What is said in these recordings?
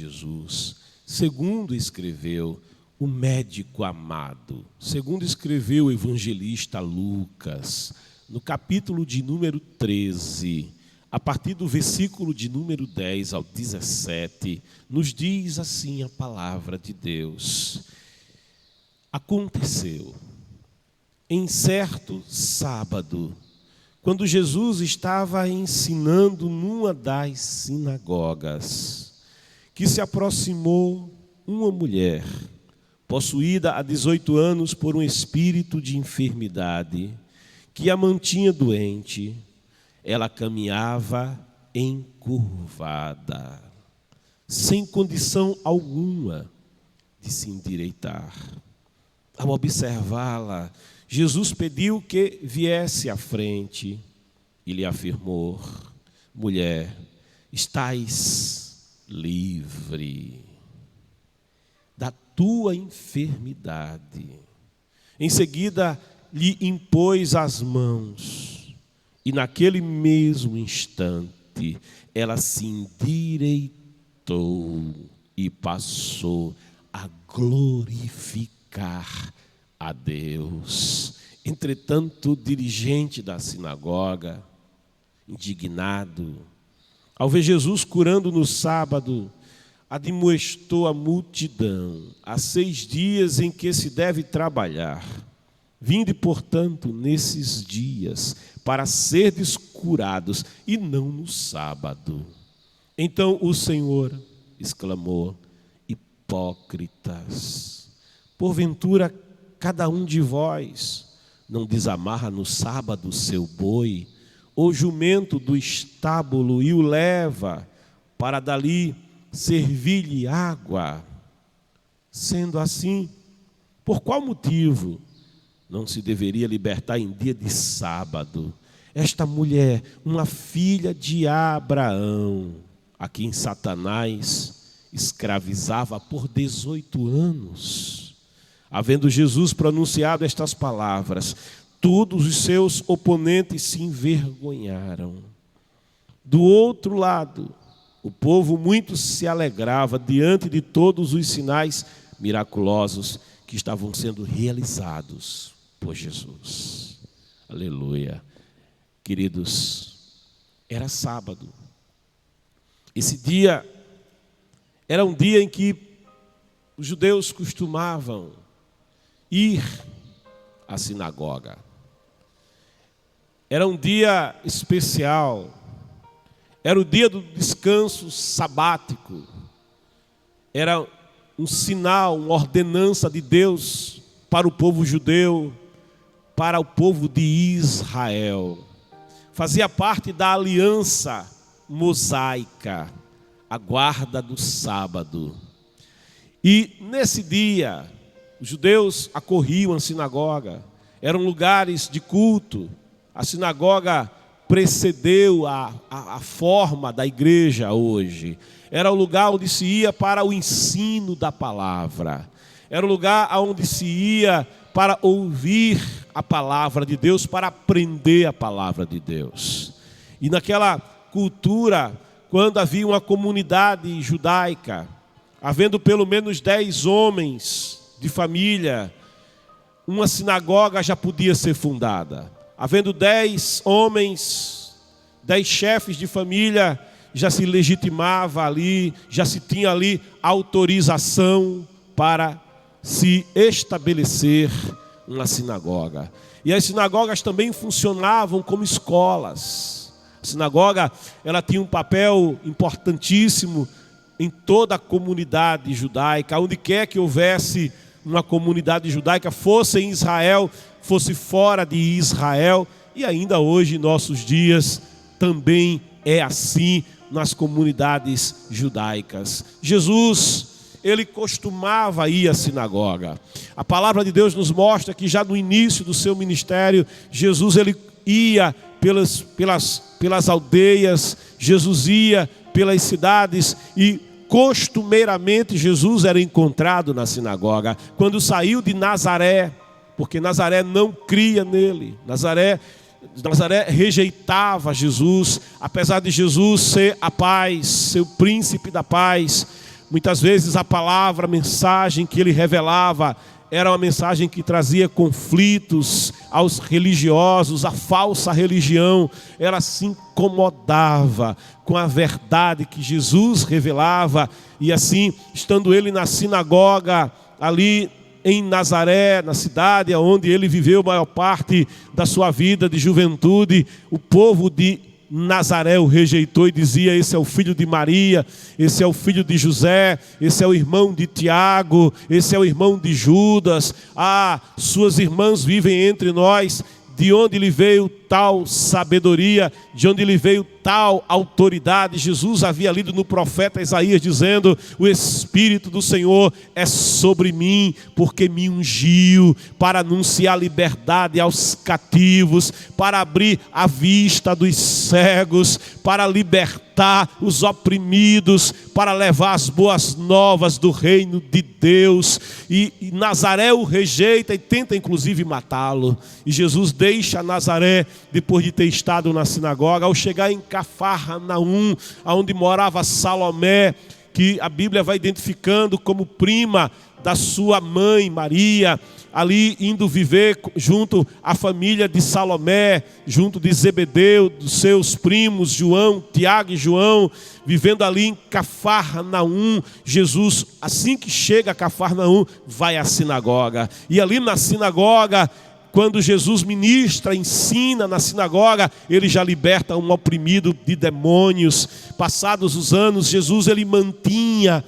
Jesus, segundo escreveu o médico amado, segundo escreveu o evangelista Lucas, no capítulo de número 13, a partir do versículo de número 10 ao 17, nos diz assim a palavra de Deus: aconteceu, em certo sábado, quando Jesus estava ensinando numa das sinagogas, que se aproximou uma mulher, possuída há 18 anos por um espírito de enfermidade, que a mantinha doente. Ela caminhava encurvada, sem condição alguma de se endireitar. Ao observá-la, Jesus pediu que viesse à frente e lhe afirmou: mulher, estais livre da tua enfermidade. Em seguida, lhe impôs as mãos e naquele mesmo instante ela se endireitou e passou a glorificar a Deus. Entretanto, o dirigente da sinagoga, indignado, ao ver Jesus curando no sábado, admoestou a multidão: há 6 dias em que se deve trabalhar. Vinde, portanto, nesses dias, para serdes curados, e não no sábado. Então o Senhor exclamou: hipócritas, porventura cada um de vós não desamarra no sábado o seu boi, ou jumento do estábulo, e o leva para dali servir-lhe água? Sendo assim, por qual motivo não se deveria libertar em dia de sábado esta mulher, uma filha de Abraão, a quem Satanás escravizava por 18 anos? Havendo Jesus pronunciado estas palavras, todos os seus oponentes se envergonharam. Do outro lado, o povo muito se alegrava diante de todos os sinais miraculosos que estavam sendo realizados por Jesus. Aleluia. Queridos, era sábado. Esse dia era um dia em que os judeus costumavam ir à sinagoga. Era um dia especial. Era o dia do descanso sabático. Era um sinal, uma ordenança de Deus para o povo judeu, para o povo de Israel. Fazia parte da aliança mosaica, a guarda do sábado. E nesse dia, os judeus acorriam a sinagoga. Eram lugares de culto. A sinagoga precedeu a forma da igreja hoje. Era o lugar onde se ia para o ensino da palavra. Era o lugar onde se ia para ouvir a palavra de Deus, para aprender a palavra de Deus. E naquela cultura, quando havia uma comunidade judaica, havendo pelo menos 10 homens de família, uma sinagoga já podia ser fundada. Havendo 10 homens, 10 chefes de família, já se legitimava ali, já se tinha ali autorização para se estabelecer uma sinagoga. E as sinagogas também funcionavam como escolas. A sinagoga, ela tinha um papel importantíssimo em toda a comunidade judaica. Onde quer que houvesse uma comunidade judaica, fosse em Israel, fosse fora de Israel, e ainda hoje, em nossos dias, também é assim nas comunidades judaicas. Jesus, ele costumava ir à sinagoga. A palavra de Deus nos mostra que já no início do seu ministério, Jesus ele ia pelas aldeias, Jesus ia pelas cidades e costumeiramente Jesus era encontrado na sinagoga. Quando saiu de Nazaré, porque Nazaré não cria nele, Nazaré rejeitava Jesus, apesar de Jesus ser a paz, ser o príncipe da paz, Muitas vezes a palavra, a mensagem que ele revelava era uma mensagem que trazia conflitos aos religiosos, a falsa religião. Ela se incomodava com a verdade que Jesus revelava. E assim, estando ele na sinagoga, ali em Nazaré, na cidade onde ele viveu a maior parte da sua vida de juventude, o povo de Nazaré o rejeitou e dizia: esse é o filho de Maria, esse é o filho de José, esse é o irmão de Tiago, esse é o irmão de Judas. Suas irmãs vivem entre nós. De onde lhe veio tal sabedoria? De onde lhe veio tal autoridade? Jesus havia lido no profeta Isaías dizendo: o Espírito do Senhor é sobre mim, porque me ungiu para anunciar liberdade aos cativos, para abrir a vista dos cegos, para libertar os oprimidos, para levar as boas novas do reino de Deus. E Nazaré o rejeita e tenta inclusive matá-lo. E Jesus deixa Nazaré depois de ter estado na sinagoga. Ao chegar em Cafarnaum, onde morava Salomé, que a Bíblia vai identificando como prima da sua mãe Maria, ali indo viver junto à família de Salomé, junto de Zebedeu, dos seus primos João, Tiago e João, vivendo ali em Cafarnaum. Jesus, assim que chega a Cafarnaum, vai à sinagoga. E ali na sinagoga, quando Jesus ministra, ensina na sinagoga, ele já liberta um oprimido de demônios. Passados os anos, Jesus ele mantinha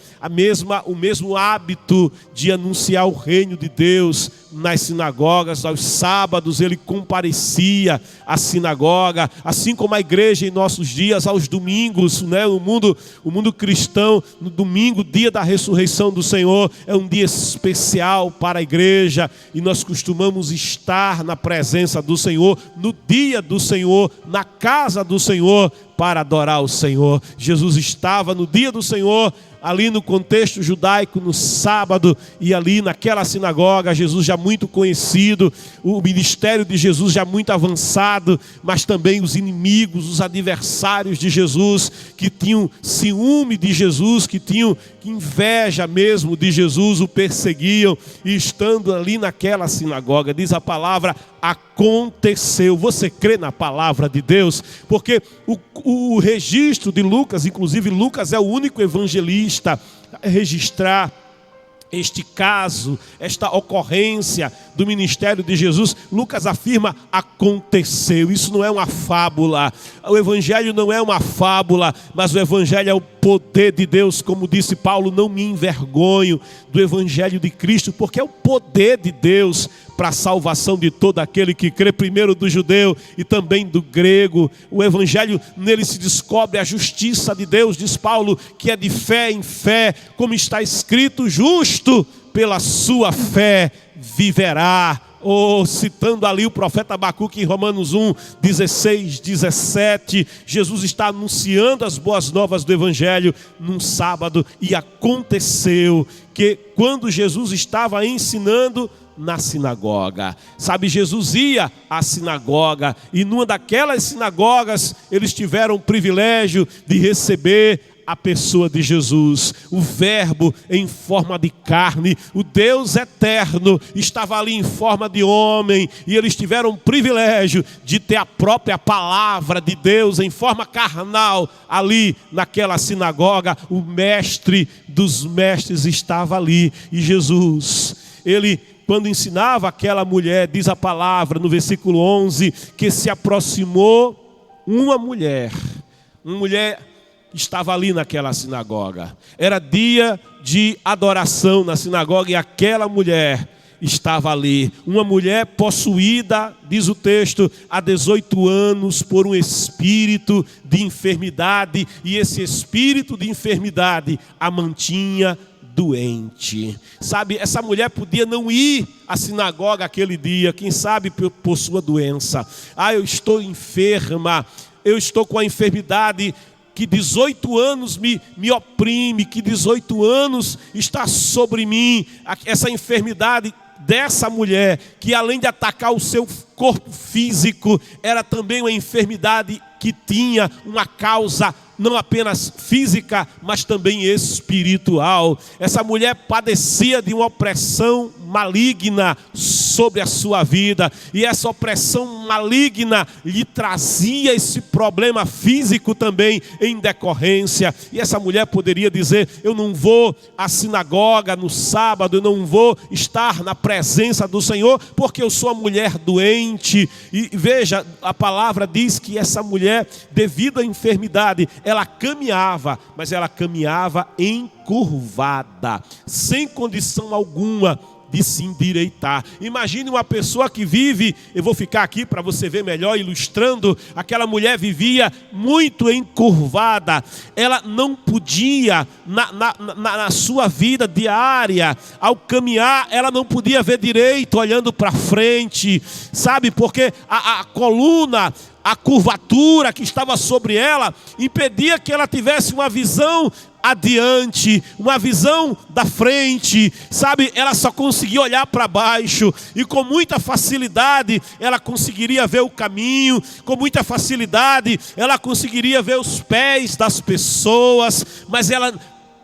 o mesmo hábito de anunciar o reino de Deus nas sinagogas. Aos sábados ele comparecia à sinagoga, assim como a igreja em nossos dias, aos domingos, né? O mundo cristão, no domingo, dia da ressurreição do Senhor, é um dia especial para a igreja, e nós costumamos estar na presença do Senhor, no dia do Senhor, na casa do Senhor, para adorar o Senhor. Jesus estava no dia do Senhor, ali no contexto judaico, no sábado, e ali naquela sinagoga, Jesus já muito conhecido, o ministério de Jesus já muito avançado, mas também os inimigos, os adversários de Jesus, que tinham ciúme de Jesus, que tinham inveja mesmo de Jesus, o perseguiam. E estando ali naquela sinagoga, diz a palavra, aconteceu. Você crê na palavra de Deus? Porque o registro de Lucas, inclusive Lucas é o único evangelista a registrar este caso, esta ocorrência do ministério de Jesus. Lucas afirma: aconteceu. Isso não é uma fábula. O evangelho não é uma fábula, mas o evangelho é o poder de Deus. Como disse Paulo, não me envergonho do evangelho de Cristo, porque é o poder de Deus para a salvação de todo aquele que crê, primeiro do judeu e também do grego. O evangelho, nele se descobre a justiça de Deus, diz Paulo, que é de fé em fé, como está escrito: justo pela sua fé viverá. Citando ali o profeta Abacuque em Romanos 1, 16, 17, Jesus está anunciando as boas novas do evangelho num sábado. E aconteceu que quando Jesus estava ensinando na sinagoga, Jesus ia à sinagoga, e numa daquelas sinagogas eles tiveram o privilégio de receber a pessoa de Jesus, o Verbo em forma de carne, o Deus eterno estava ali em forma de homem, e eles tiveram o privilégio de ter a própria palavra de Deus em forma carnal ali naquela sinagoga. O mestre dos mestres estava ali, e Jesus, ele, quando ensinava aquela mulher, diz a palavra no versículo 11, que se aproximou uma mulher estava ali naquela sinagoga. Era dia de adoração na sinagoga, e aquela mulher estava ali. Uma mulher possuída, diz o texto, há 18 anos por um espírito de enfermidade, e esse espírito de enfermidade a mantinha doente. Essa mulher podia não ir à sinagoga aquele dia, quem sabe por sua doença. Eu estou enferma, eu estou com a enfermidade que 18 anos me oprime, que 18 anos está sobre mim. Essa enfermidade dessa mulher, que além de atacar o seu corpo físico, era também uma enfermidade que tinha uma causa não apenas física, mas também espiritual. Essa mulher padecia de uma opressão maligna sobre a sua vida, e essa opressão maligna lhe trazia esse problema físico também em decorrência. E essa mulher poderia dizer: eu não vou à sinagoga no sábado, eu não vou estar na presença do Senhor, porque eu sou uma mulher doente. E veja, a palavra diz que essa mulher, devido à enfermidade, ela caminhava, mas ela caminhava encurvada, sem condição alguma de se endireitar. Imagine uma pessoa que vive, eu vou ficar aqui para você ver melhor, ilustrando. Aquela mulher vivia muito encurvada, ela não podia, na sua vida diária, ao caminhar, ela não podia ver direito, olhando para frente, sabe, porque a coluna, a curvatura que estava sobre ela, impedia que ela tivesse uma visão adiante, uma visão da frente, sabe? Ela só conseguia olhar para baixo, e com muita facilidade ela conseguiria ver o caminho, com muita facilidade ela conseguiria ver os pés das pessoas, mas ela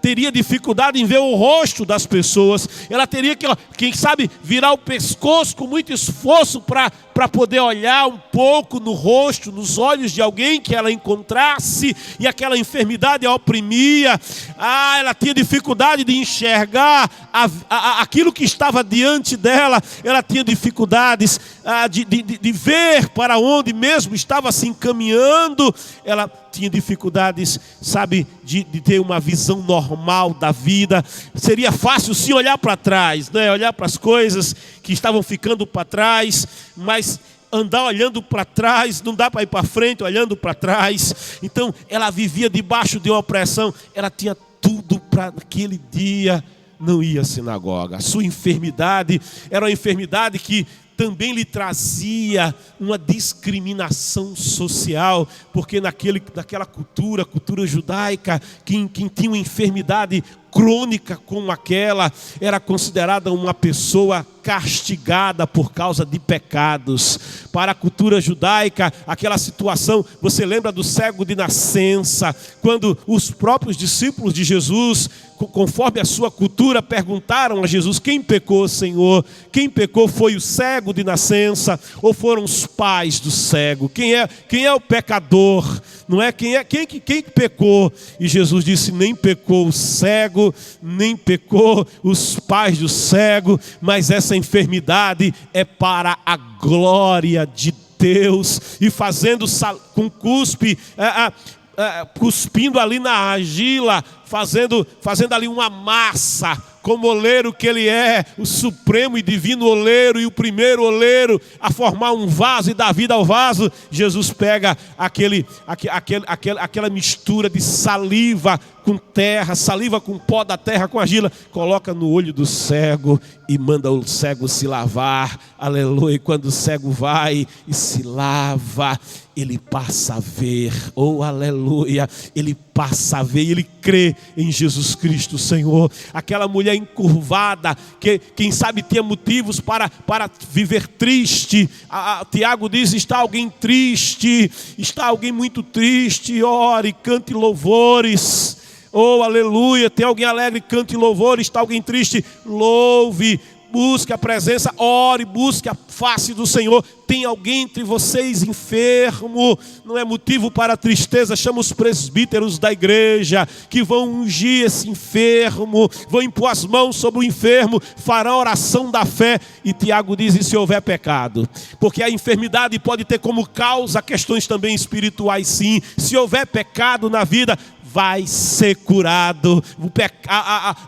teria dificuldade em ver o rosto das pessoas. Ela teria que, quem sabe, virar o pescoço com muito esforço para poder olhar um pouco no rosto, nos olhos de alguém que ela encontrasse, e aquela enfermidade a oprimia. Ela tinha dificuldade de enxergar aquilo que estava diante dela. Ela tinha dificuldades de ver para onde mesmo estava se encaminhando. Ela tinha dificuldades, sabe, de ter uma visão normal da vida. Seria fácil sim olhar para trás, né? Olhar para as coisas que estavam ficando para trás, mas andar olhando para trás, não dá para ir para frente olhando para trás. Então ela vivia debaixo de uma opressão. Ela tinha tudo para aquele dia não ir à sinagoga. A sua enfermidade era uma enfermidade que também lhe trazia uma discriminação social, porque naquela cultura judaica, quem tinha uma enfermidade crônica como aquela, era considerada uma pessoa castigada por causa de pecados. Para a cultura judaica, aquela situação, você lembra do cego de nascença, quando os próprios discípulos de Jesus, conforme a sua cultura, perguntaram a Jesus: quem pecou, Senhor? Quem pecou, foi o cego de nascença ou foram os pais do cego? Quem é o pecador? Não é? Quem pecou? E Jesus disse: nem pecou o cego, nem pecou os pais do cego, mas essa enfermidade é para a glória de Deus. E fazendo com cuspe, cuspindo ali na argila, fazendo ali uma massa, como oleiro que ele é, o supremo e divino oleiro, e o primeiro oleiro a formar um vaso e dar vida ao vaso. Jesus pega aquela mistura de saliva com terra, saliva com pó da terra, com argila, coloca no olho do cego e manda o cego se lavar. Aleluia. E quando o cego vai e se lava, ele passa a ver. Oh, aleluia. Ele passa a ver, ele crê em Jesus Cristo, Senhor. Aquela mulher encurvada, que quem sabe tinha motivos para viver triste. Tiago diz: está alguém triste, está alguém muito triste, ore, cante louvores. Oh, aleluia. Tem alguém alegre, cante louvores. Está alguém triste, louve, busque a presença, ore, busque a face do Senhor. Tem alguém entre vocês enfermo, não é motivo para tristeza. Chama os presbíteros da igreja, que vão ungir esse enfermo, vão impor as mãos sobre o enfermo, farão a oração da fé. E Tiago diz: e se houver pecado? Porque a enfermidade pode ter como causa questões também espirituais, sim. Se houver pecado na vida, vai ser curado.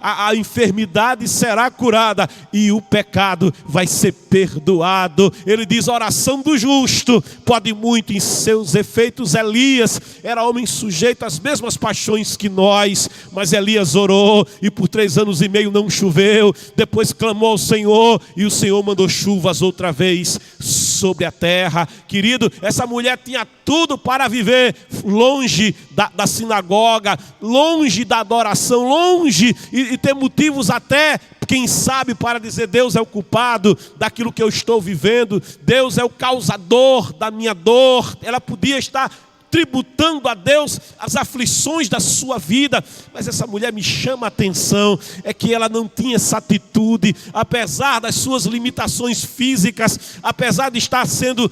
A enfermidade será curada e o pecado vai ser perdoado. Ele diz: a oração do justo pode muito em seus efeitos. Elias era homem sujeito às mesmas paixões que nós, mas Elias orou e por 3 anos e meio não choveu. Depois clamou ao Senhor e o Senhor mandou chuvas outra vez sobre a terra. Querido, essa mulher tinha tudo para viver longe da sinagoga, longe da adoração, longe e ter motivos até, quem sabe, para dizer: Deus é o culpado daquilo que eu estou vivendo, Deus é o causador da minha dor. Ela podia estar tributando a Deus as aflições da sua vida. Mas essa mulher me chama a atenção, é que ela não tinha essa atitude, apesar das suas limitações físicas, apesar de estar sendo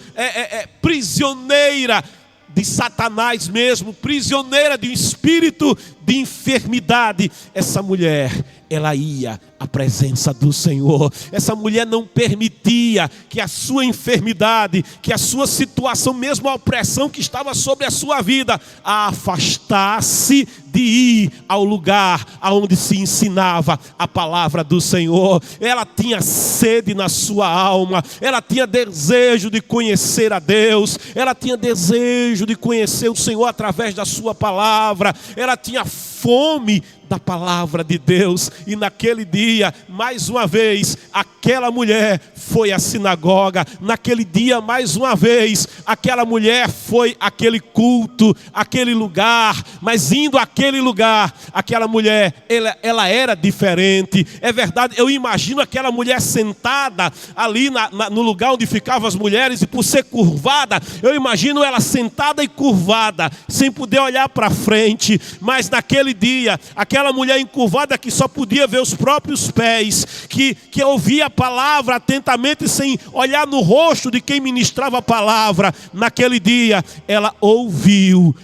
prisioneira de Satanás mesmo, prisioneira de um espírito de enfermidade. Essa mulher, ela ia à presença do Senhor. Essa mulher não permitia que a sua enfermidade, que a sua situação, mesmo a opressão que estava sobre a sua vida, a afastasse de ir ao lugar onde se ensinava a palavra do Senhor. Ela tinha sede na sua alma, ela tinha desejo de conhecer a Deus, ela tinha desejo de conhecer o Senhor através da sua palavra, ela tinha fome da palavra de Deus. E naquele dia, mais uma vez, aquela mulher foi à sinagoga. Naquele dia, mais uma vez, aquela mulher foi àquele culto, àquele lugar. Mas indo àquele lugar, aquela mulher, ela era diferente. É verdade, eu imagino aquela mulher sentada ali no lugar onde ficavam as mulheres, e por ser curvada, eu imagino ela sentada e curvada, sem poder olhar para frente. Mas naquele dia, aquela mulher encurvada que só podia ver os próprios pés, que ouvia a palavra atentamente sem olhar no rosto de quem ministrava a palavra, naquele dia ela ouviu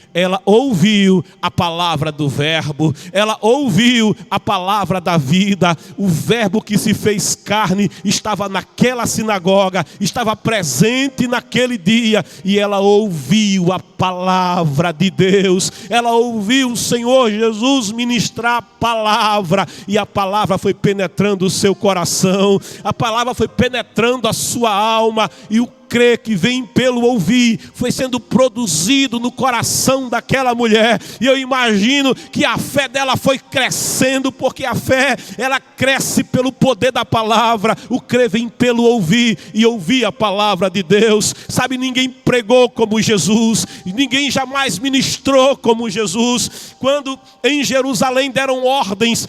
a palavra do verbo, ela ouviu a palavra da vida. O verbo que se fez carne estava naquela sinagoga, estava presente naquele dia, e ela ouviu a palavra de Deus, ela ouviu o Senhor Jesus ministrar a palavra, e a palavra foi penetrando o seu coração, a palavra foi penetrando a sua alma, e o crer que vem pelo ouvir foi sendo produzido no coração daquela mulher. E eu imagino que a fé dela foi crescendo, porque a fé, ela cresce pelo poder da palavra. O crer vem pelo ouvir, e ouvir a palavra de Deus. Sabe, ninguém pregou como Jesus, ninguém jamais ministrou como Jesus. Quando em Jerusalém deram ordens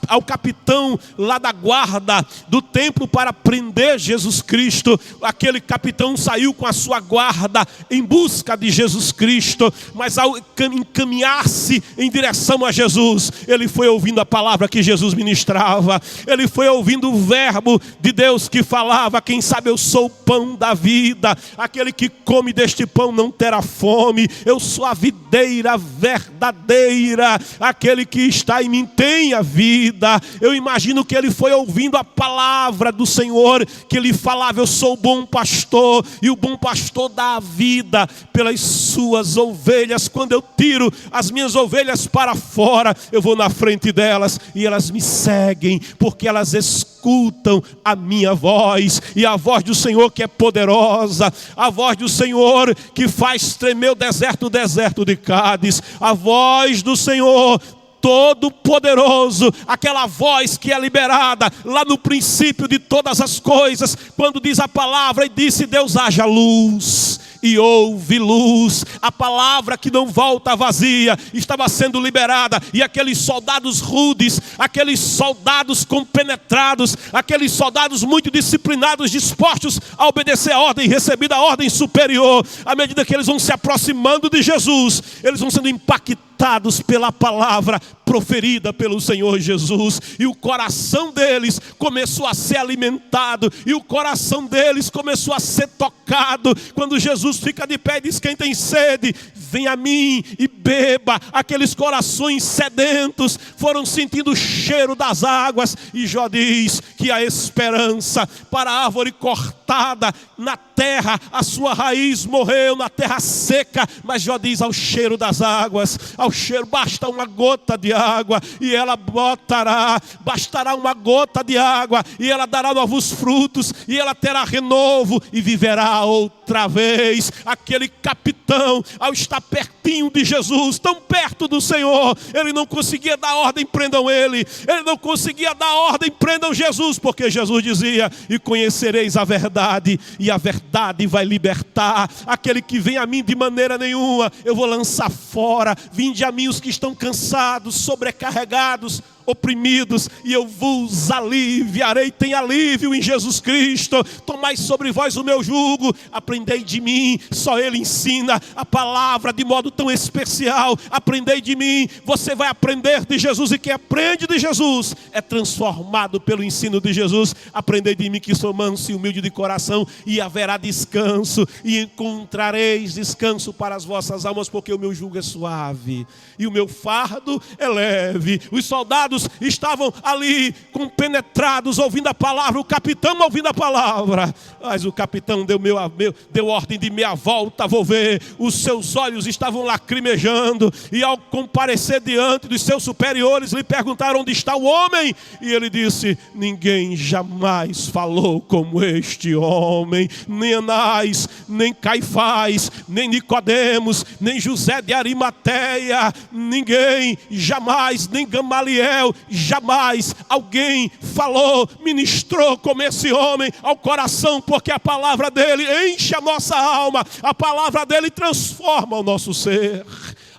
ao capitão lá da guarda do templo para prender Jesus Cristo, aquele capitão saiu com a sua guarda em busca de Jesus Cristo, mas ao encaminhar-se em direção a Jesus, ele foi ouvindo a palavra que Jesus ministrava, ele foi ouvindo o verbo de Deus que falava: quem sabe eu sou o pão da vida, aquele que come deste pão não terá fome, eu sou a videira verdadeira, aquele que está em mim tem a vida. Eu imagino que ele foi ouvindo a palavra do Senhor, que ele falava: eu sou o bom pastor, e o bom pastor dá a vida pelas suas ovelhas. Quando eu tiro as minhas ovelhas para fora, eu vou na frente delas e elas me seguem, porque elas escutam a minha voz, e a voz do Senhor que é poderosa, a voz do Senhor que faz tremer o deserto de Cádiz, a voz do Senhor Todo-Poderoso, aquela voz que é liberada lá no princípio de todas as coisas, quando diz a palavra: e disse Deus haja luz, e houve luz. A palavra que não volta vazia estava sendo liberada, e aqueles soldados rudes, aqueles soldados compenetrados, aqueles soldados muito disciplinados, dispostos a obedecer a ordem, recebida a ordem superior, à medida que eles vão se aproximando de Jesus, eles vão sendo impactados pela palavra proferida pelo Senhor Jesus, e o coração deles começou a ser alimentado, e o coração deles começou a ser tocado. Quando Jesus fica de pé e diz: quem tem sede, vem a mim e beba. Aqueles corações sedentos foram sentindo o cheiro das águas, e Jó diz que a esperança para a árvore cortada na terra, a sua raiz morreu na terra seca, mas Jó diz: ao cheiro das águas, ao cheiro, basta uma gota de água e ela botará, bastará uma gota de água e ela dará novos frutos, e ela terá renovo e viverá outra vez. Aquele capitão, ao estar pertinho de Jesus, tão perto do Senhor, ele não conseguia dar ordem: prendam ele. Ele não conseguia dar ordem: prendam Jesus, porque Jesus dizia: e conhecereis a verdade, e a verdade vai libertar. Aquele que vem a mim, de maneira nenhuma eu vou lançar fora. Vinde a mim os que estão cansados, sobrecarregados. oprimidos, e eu vos aliviarei. Tem alívio em Jesus Cristo. Tomai sobre vós o meu jugo, aprendei de mim. Só Ele ensina a palavra de modo tão especial. Aprendei de mim. Você vai aprender de Jesus, e quem aprende de Jesus é transformado pelo ensino de Jesus. Aprendei de mim, que sou manso e humilde de coração, e haverá descanso, e encontrareis descanso para as vossas almas, porque o meu jugo é suave e o meu fardo é leve. Os soldados estavam ali compenetrados, ouvindo a palavra, o capitão ouvindo a palavra, mas o capitão deu ordem de meia volta, vou ver. Os seus olhos estavam lacrimejando, e ao comparecer diante dos seus superiores, lhe perguntaram: onde está o homem? E ele disse: ninguém jamais falou como este homem, nem Anás, nem Caifás, nem Nicodemos, nem José de Arimateia, ninguém jamais, nem Gamaliel, jamais alguém falou, ministrou como esse homem ao coração, porque a palavra dele enche a nossa alma, a palavra dele transforma o nosso ser.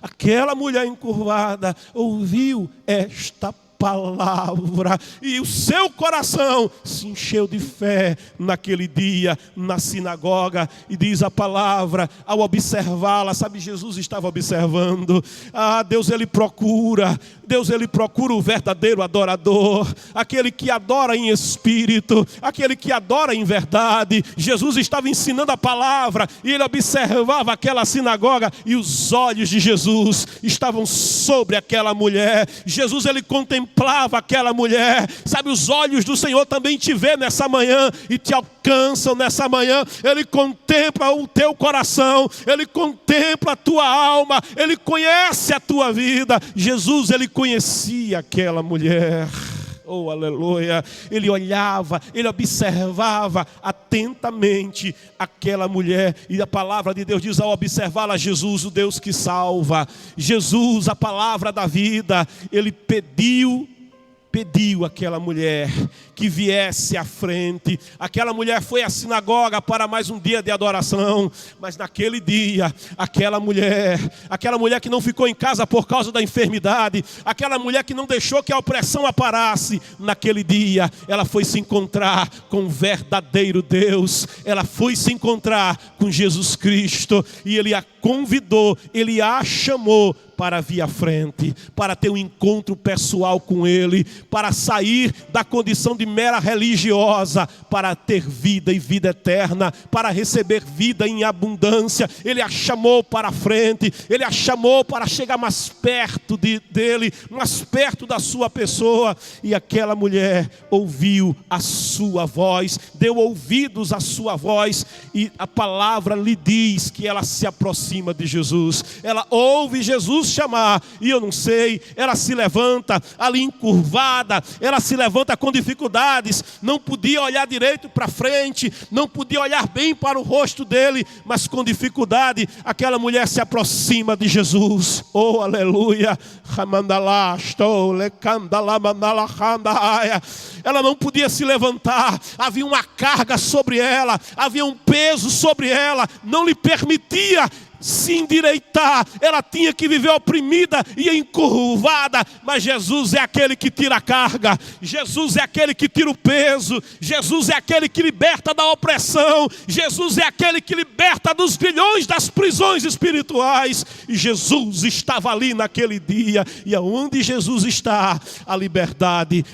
Aquela mulher encurvada ouviu esta palavra, e o seu coração se encheu de fé naquele dia na sinagoga. E diz a palavra, ao observá-la, sabe, Jesus estava observando. Deus ele procura o verdadeiro adorador, aquele que adora em espírito, aquele que adora em verdade. Jesus estava ensinando a palavra, e ele observava aquela sinagoga, e os olhos de Jesus estavam sobre aquela mulher. Jesus ele contemplava aquela mulher. Sabe, os olhos do Senhor também te vê nessa manhã e te alcançam nessa manhã. Ele contempla o teu coração, ele contempla a tua alma, ele conhece a tua vida. Jesus, ele conhecia aquela mulher. Oh, aleluia. Ele olhava, ele observava atentamente aquela mulher. E a palavra de Deus diz, ao observá-la, Jesus, o Deus que salva, Jesus, a palavra da vida, ele pediu àquela mulher que viesse à frente. Aquela mulher foi à sinagoga para mais um dia de adoração, mas naquele dia, aquela mulher que não ficou em casa por causa da enfermidade, aquela mulher que não deixou que a opressão a parasse, naquele dia, ela foi se encontrar com o verdadeiro Deus, ela foi se encontrar com Jesus Cristo, e ele a convidou, ele a chamou para vir à frente, para ter um encontro pessoal com Ele, para sair da condição de mera religiosa, para ter vida e vida eterna, para receber vida em abundância. Ele a chamou para a frente, ele a chamou para chegar mais perto dele, mais perto da sua pessoa. E aquela mulher ouviu a sua voz, deu ouvidos à sua voz, e a palavra lhe diz que ela se aproxima de Jesus. Ela ouve Jesus chamar, e eu não sei, ela se levanta ali encurvada, ela se levanta com dificuldades, não podia olhar direito para frente, não podia olhar bem para o rosto dele, mas com dificuldade aquela mulher se aproxima de Jesus. Oh, aleluia. Ela não podia se levantar, havia uma carga sobre ela, havia um peso sobre ela, não lhe permitia se endireitar, ela tinha que viver oprimida e encurvada. Mas Jesus é aquele que tira a carga, Jesus é aquele que tira o peso, Jesus é aquele que liberta da opressão, Jesus é aquele que liberta dos grilhões das prisões espirituais. E Jesus estava ali naquele dia, e aonde Jesus está, a liberdade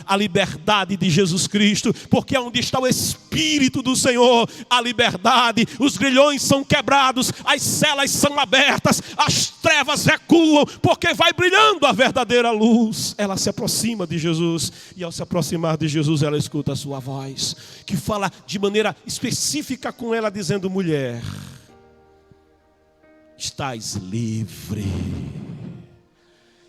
de Jesus Cristo, porque onde está o Espírito do Senhor, a liberdade, os grilhões são quebrados, as celas são abertas, as trevas recuam, porque vai brilhando a verdadeira luz. Ela se aproxima de Jesus, e ao se aproximar de Jesus, ela escuta a sua voz, que fala de maneira específica com ela, dizendo: mulher, estás livre.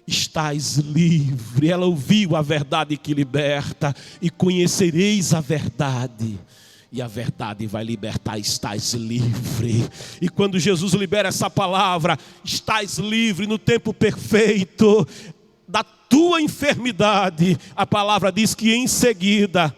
Estás livre. Ela ouviu a verdade que liberta, e conhecereis a verdade, e a verdade vai libertar. Estás livre. E quando Jesus libera essa palavra, estás livre, no tempo perfeito, dá tua enfermidade. A palavra diz que em seguida,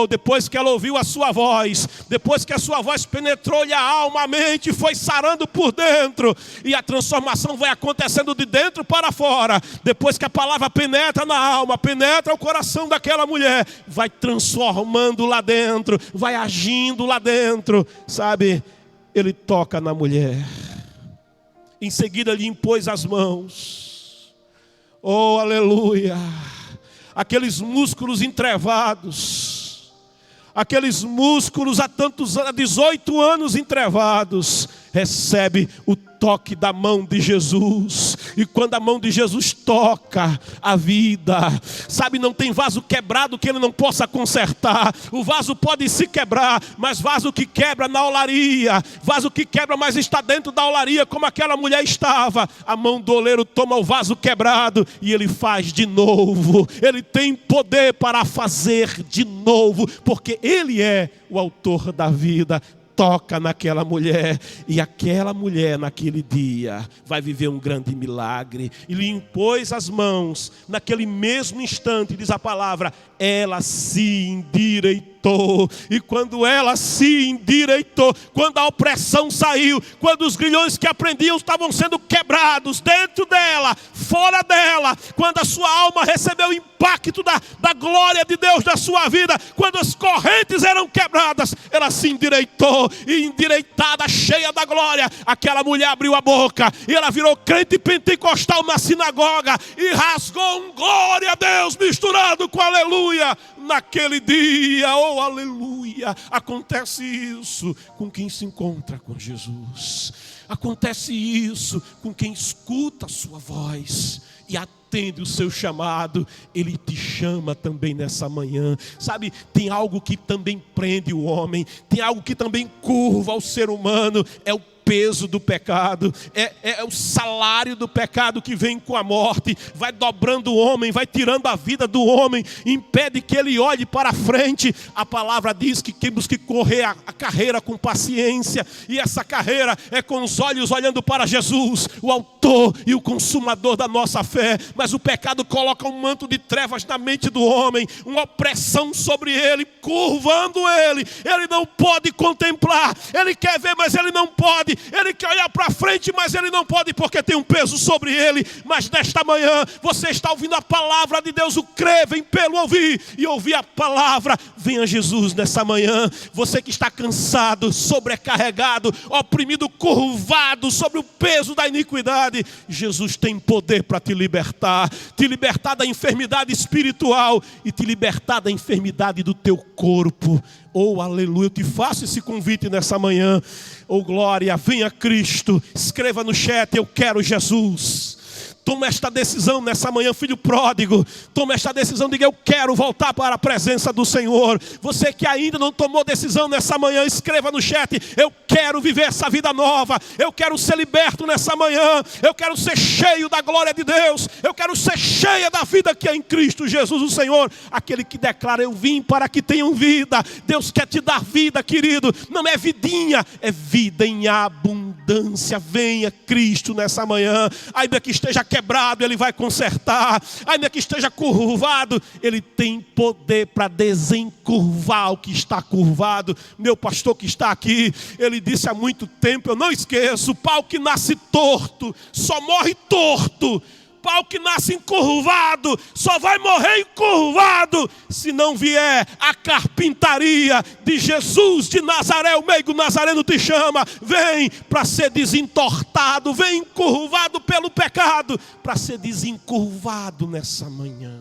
depois que ela ouviu a sua voz, depois que a sua voz penetrou-lhe a alma, a mente, foi sarando por dentro, e a transformação vai acontecendo de dentro para fora. Depois que a palavra penetra na alma, penetra o coração daquela mulher, vai transformando lá dentro, vai agindo lá dentro, sabe? Ele toca na mulher, em seguida lhe impôs as mãos. Oh, aleluia! Aqueles músculos entrevados, aqueles músculos há 18 anos entrevados, recebe o toque da mão de Jesus. E quando a mão de Jesus toca a vida, sabe, não tem vaso quebrado que ele não possa consertar. O vaso pode se quebrar, mas vaso que quebra na olaria, vaso que quebra, mas está dentro da olaria, como aquela mulher estava, a mão do oleiro toma o vaso quebrado e ele faz de novo. Ele tem poder para fazer de novo, porque ele é o autor da vida. Toca naquela mulher, e aquela mulher naquele dia vai viver um grande milagre. E lhe impôs as mãos, naquele mesmo instante, diz a palavra, ela se endireitou. E quando ela se endireitou, quando a opressão saiu, quando os grilhões que aprendiam estavam sendo quebrados dentro dela, fora dela, quando a sua alma recebeu o impacto da glória de Deus na sua vida, quando as correntes eram quebradas, ela se endireitou, e endireitada, cheia da glória, aquela mulher abriu a boca, e ela virou crente pentecostal na sinagoga, e rasgou um glória a Deus misturado com aleluia. Naquele dia, oh aleluia, acontece isso com quem se encontra com Jesus. Acontece isso com quem escuta a sua voz e atende o seu chamado. Ele te chama também nessa manhã. Sabe, tem algo que também prende o homem, tem algo que também curva o ser humano, é o peso do pecado, é o salário do pecado que vem com a morte, vai dobrando o homem, vai tirando a vida do homem, impede que ele olhe para frente. A palavra diz que temos que correr a carreira com paciência, e essa carreira é com os olhos olhando para Jesus, o autor e o consumador da nossa fé. Mas o pecado coloca um manto de trevas na mente do homem, uma opressão sobre ele, curvando ele não pode contemplar, ele quer ver, mas ele não pode. Ele quer olhar para frente, mas ele não pode, porque tem um peso sobre ele. Mas nesta manhã, você está ouvindo a palavra de Deus, o crer vem pelo ouvir, e ouvir a palavra. Venha Jesus nessa manhã. Você que está cansado, sobrecarregado, oprimido, curvado sobre o peso da iniquidade, Jesus tem poder para te libertar da enfermidade espiritual e te libertar da enfermidade do teu corpo. Oh, aleluia, eu te faço esse convite nessa manhã. Oh, glória, venha Cristo. Escreva no chat, eu quero Jesus. Toma esta decisão nessa manhã, filho pródigo. Toma esta decisão, diga, eu quero voltar para a presença do Senhor. Você que ainda não tomou decisão nessa manhã, escreva no chat, eu quero viver essa vida nova. Eu quero ser liberto nessa manhã. Eu quero ser cheio da glória de Deus. Eu quero ser cheia da vida que é em Cristo Jesus o Senhor. Aquele que declara, eu vim para que tenham vida. Deus quer te dar vida, querido. Não é vidinha, é vida em abundância. Venha Cristo nessa manhã. Ainda que esteja quebrado, Ele vai consertar. Ainda que esteja curvado, Ele tem poder para desencurvar o que está curvado. Meu pastor que está aqui, ele disse há muito tempo, eu não esqueço, o pau que nasce torto, só morre torto. Pau que nasce encurvado, só vai morrer encurvado, se não vier a carpintaria de Jesus de Nazaré. O meigo nazareno te chama, vem para ser desentortado, vem encurvado pelo pecado, para ser desencurvado nessa manhã.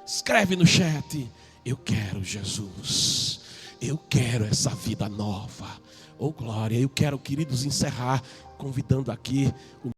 Escreve no chat, eu quero Jesus, eu quero essa vida nova. Oh glória, eu quero, queridos, encerrar convidando aqui o